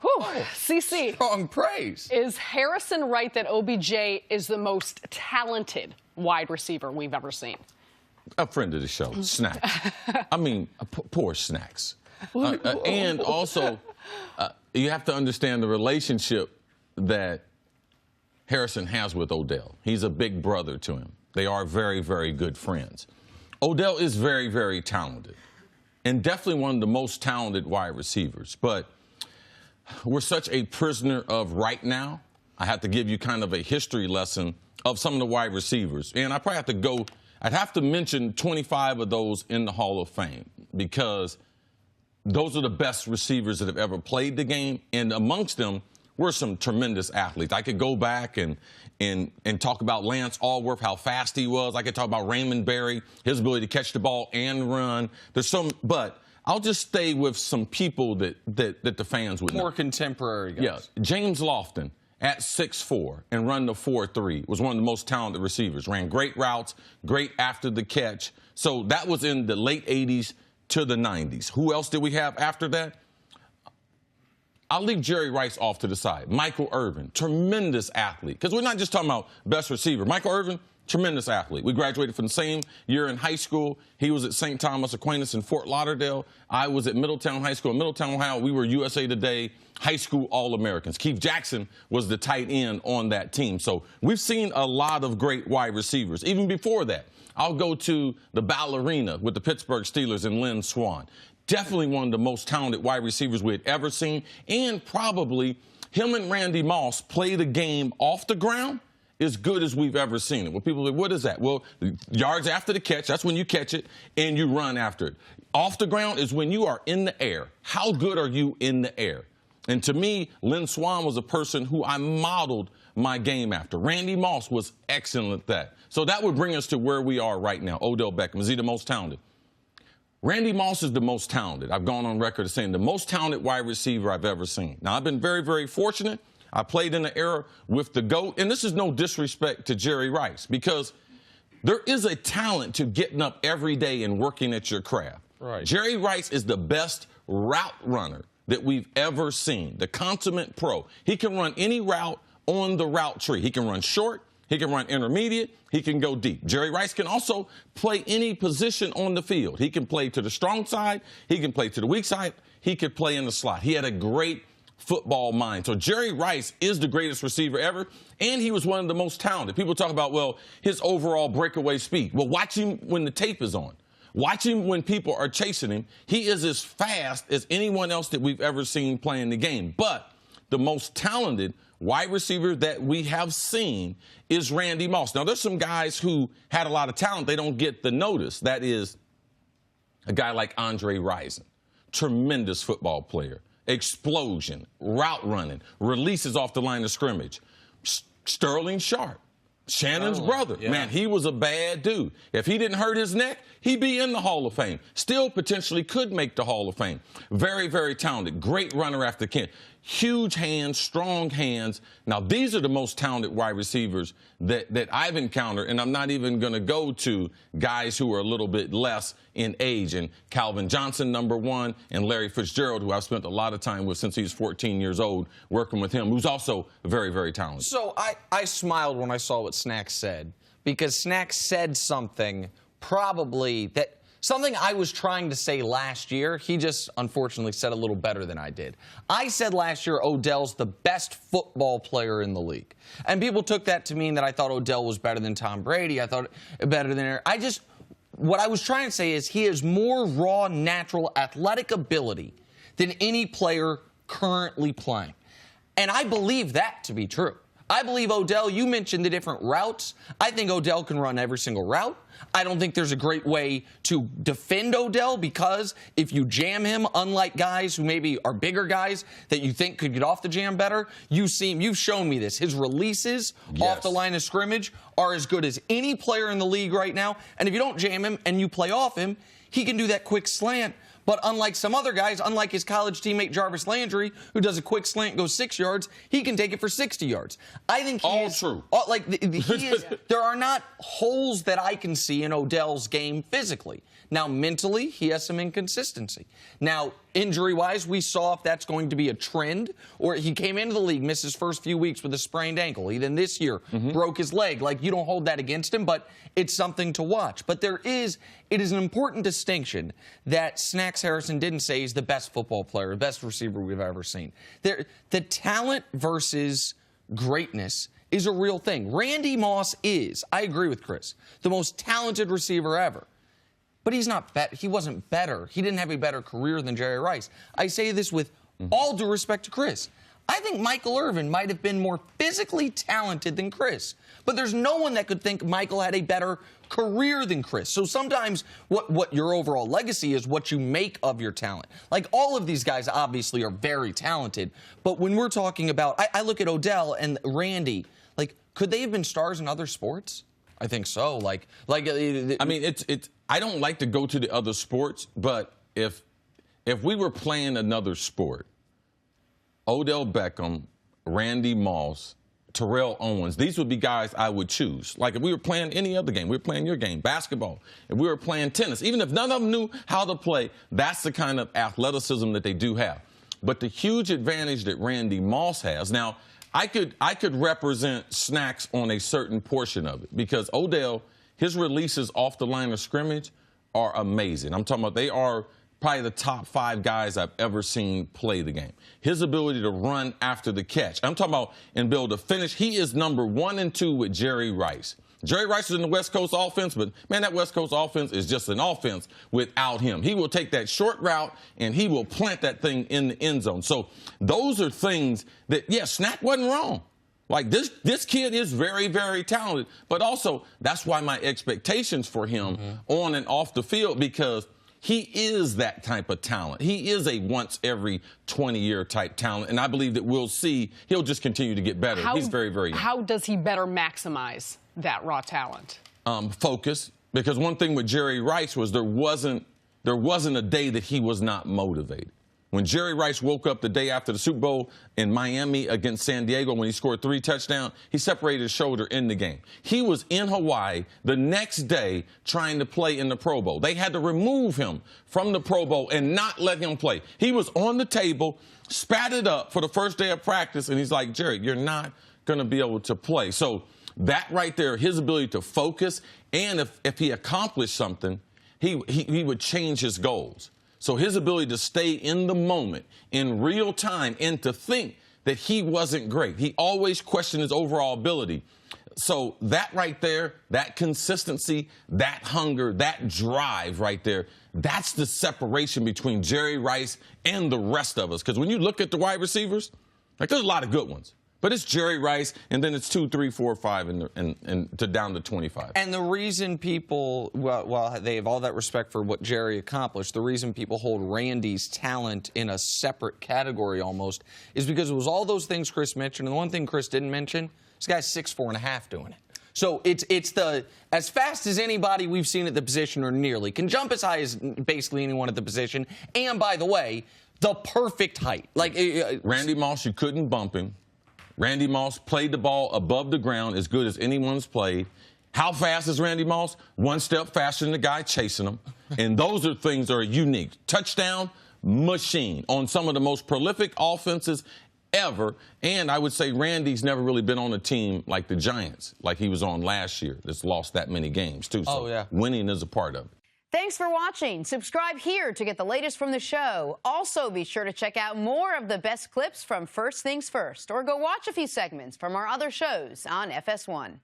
Whew. CC. Strong praise. Is Harrison right that OBJ is the most talented wide receiver we've ever seen? A friend of the show, Snacks. I mean, poor Snacks. And also, you have to understand the relationship that Harrison has with Odell. He's a big brother to him. They are very, very good friends. Odell is very, very talented and definitely one of the most talented wide receivers. But we're such a prisoner of right now. I have to give you kind of a history lesson of some of the wide receivers. And I probably have to go, I'd have to mention 25 of those in the Hall of Fame because those are the best receivers that have ever played the game. And amongst them were some tremendous athletes. I could go back and talk about Lance Allworth, how fast he was. I could talk about Raymond Berry, his ability to catch the ball and run. There's some, but I'll just stay with some people that the fans would know. More contemporary guys. Yeah, James Lofton at 6'4" and run the 4.3 was one of the most talented receivers. Ran great routes, great after the catch. So that was in the late 80s to the 90s. Who else did we have after that? I'll leave Jerry Rice off to the side. Michael Irvin, tremendous athlete. Because we're not just talking about best receiver. Michael Irvin, tremendous athlete. We graduated from the same year in high school. He was at St. Thomas Aquinas in Fort Lauderdale. I was at Middletown High School. In Middletown, Ohio, we were USA Today high school All-Americans. Keith Jackson was the tight end on that team. So we've seen a lot of great wide receivers. Even before that, I'll go to the ballerina with the Pittsburgh Steelers and Lynn Swann. Definitely one of the most talented wide receivers we had ever seen. And probably him and Randy Moss play the game off the ground as good as we've ever seen it. When people say, what is that? Well, yards after the catch, that's when you catch it and you run after it. Off the ground is when you are in the air. How good are you in the air? And to me, Lynn Swann was a person who I modeled my game after. Randy Moss was excellent at that. So that would bring us to where we are right now. Odell Beckham, is he the most talented? Randy Moss is the most talented. I've gone on record as saying the most talented wide receiver I've ever seen. Now, I've been very, very fortunate. I played in the era with the GOAT, and this is no disrespect to Jerry Rice, because there is a talent to getting up every day and working at your craft. Right. Jerry Rice is the best route runner that we've ever seen, the consummate pro. He can run any route on the route tree. He can run short. He can run intermediate. He can go deep. Jerry Rice can also play any position on the field. He can play to the strong side. He can play to the weak side. He could play in the slot. He had a great football mind. So Jerry Rice is the greatest receiver ever, and he was one of the most talented. People talk about, well, his overall breakaway speed. Well, watch him when the tape is on. Watch him when people are chasing him. He is as fast as anyone else that we've ever seen playing the game. But the most talented wide receiver that we have seen is Randy Moss. Now, there's some guys who had a lot of talent. They don't get the notice. That is a guy like Andre Rison, tremendous football player, explosion, route running, releases off the line of scrimmage. Sterling Sharpe, Shannon's brother. Yeah. Man, he was a bad dude. If he didn't hurt his neck, he'd be in the Hall of Fame. Still potentially could make the Hall of Fame. Very, very talented. Great runner after Kent. Huge hands, strong hands. Now, these are the most talented wide receivers that I've encountered, and I'm not even going to go to guys who are a little bit less in age. And Calvin Johnson, number one, and Larry Fitzgerald, who I've spent a lot of time with since he was 14 years old, working with him, who's also very, very talented. So I smiled when I saw what Snacks said, because Snacks said something probably that something I was trying to say last year. He just unfortunately said a little better than I did. I said last year Odell's the best football player in the league. And people took that to mean that I thought Odell was better than Tom Brady. I thought better than what I was trying to say is he has more raw, natural, athletic ability than any player currently playing. And I believe that to be true. I believe Odell, you mentioned the different routes. I think Odell can run every single route. I don't think there's a great way to defend Odell, because if you jam him, unlike guys who maybe are bigger guys that you think could get off the jam better, you've shown me this. His releases off the line of scrimmage are as good as any player in the league right now. And if you don't jam him and you play off him, he can do that quick slant. But unlike some other guys, unlike his college teammate Jarvis Landry, who does a quick slant, goes 6 yards, he can take it for 60 yards. I think true. There are not holes that I can see in Odell's game physically. Now, mentally, he has some inconsistency. Now, injury-wise, we saw if that's going to be a trend, or he came into the league, missed his first few weeks with a sprained ankle. He then this year broke his leg. Like, you don't hold that against him, but it's something to watch. But it is an important distinction that Snacks Harrison didn't say he's the best football player, the best receiver we've ever seen. The talent versus greatness is a real thing. Randy Moss is, I agree with Chris, the most talented receiver ever. But he's not he wasn't better. He didn't have a better career than Jerry Rice. I say this with all due respect to Chris. I think Michael Irvin might have been more physically talented than Chris. But there's no one that could think Michael had a better career than Chris. So sometimes what your overall legacy is what you make of your talent. Like, all of these guys obviously are very talented. But when we're talking about, I look at Odell and Randy, like, could they have been stars in other sports? I think so. I mean, it's. I don't like to go to the other sports, but if we were playing another sport, Odell Beckham, Randy Moss, Terrell Owens, these would be guys I would choose. Like, if we were playing any other game, we were playing your game, basketball, if we were playing tennis, even if none of them knew how to play, that's the kind of athleticism that they do have. But the huge advantage that Randy Moss has, now, I could represent Snacks on a certain portion of it, because Odell, his releases off the line of scrimmage are amazing. I'm talking about they are probably the top 5 guys I've ever seen play the game. His ability to run after the catch. I'm talking about and be able to finish. He is number 1 and 2 with Jerry Rice. Jerry Rice is in the West Coast offense, but, man, that West Coast offense is just an offense without him. He will take that short route, and he will plant that thing in the end zone. So those are things that, yeah, Snack wasn't wrong. Like, this kid is very, very talented. But also, that's why my expectations for him on and off the field, because he is that type of talent. He is a once every 20-year type talent, and I believe that we'll see he'll just continue to get better. He's very, very young. How does he better maximize that raw talent? Focus. Because one thing with Jerry Rice was there wasn't a day that he was not motivated. When Jerry Rice woke up the day after the Super Bowl in Miami against San Diego, when he scored 3 touchdowns, he separated his shoulder in the game. He was in Hawaii the next day trying to play in the Pro Bowl. They had to remove him from the Pro Bowl and not let him play. He was on the table, spat it up for the first day of practice, and he's like, Jerry, you're not going to be able to play. So that right there, his ability to focus, and if he accomplished something, he would change his goals. So his ability to stay in the moment, in real time, and to think that he wasn't great. He always questioned his overall ability. So that right there, that consistency, that hunger, that drive right there, that's the separation between Jerry Rice and the rest of us. Because when you look at the wide receivers, like, there's a lot of good ones. But it's Jerry Rice, and then it's 2, 3, 4, 5, and to down to 25. And the reason people, while they have all that respect for what Jerry accomplished, the reason people hold Randy's talent in a separate category almost is because it was all those things Chris mentioned. And the one thing Chris didn't mention, this guy's 6'4.5" doing it. So it's as fast as anybody we've seen at the position, or nearly, can jump as high as basically anyone at the position. And by the way, the perfect height. Like Randy Moss, you couldn't bump him. Randy Moss played the ball above the ground as good as anyone's played. How fast is Randy Moss? 1 step faster than the guy chasing him. And those are things that are unique. Touchdown machine on some of the most prolific offenses ever. And I would say Randy's never really been on a team like the Giants, like he was on last year, that's lost that many games, too. So winning is a part of it. Thanks for watching. Subscribe here to get the latest from the show. Also, be sure to check out more of the best clips from First Things First, or go watch a few segments from our other shows on FS1.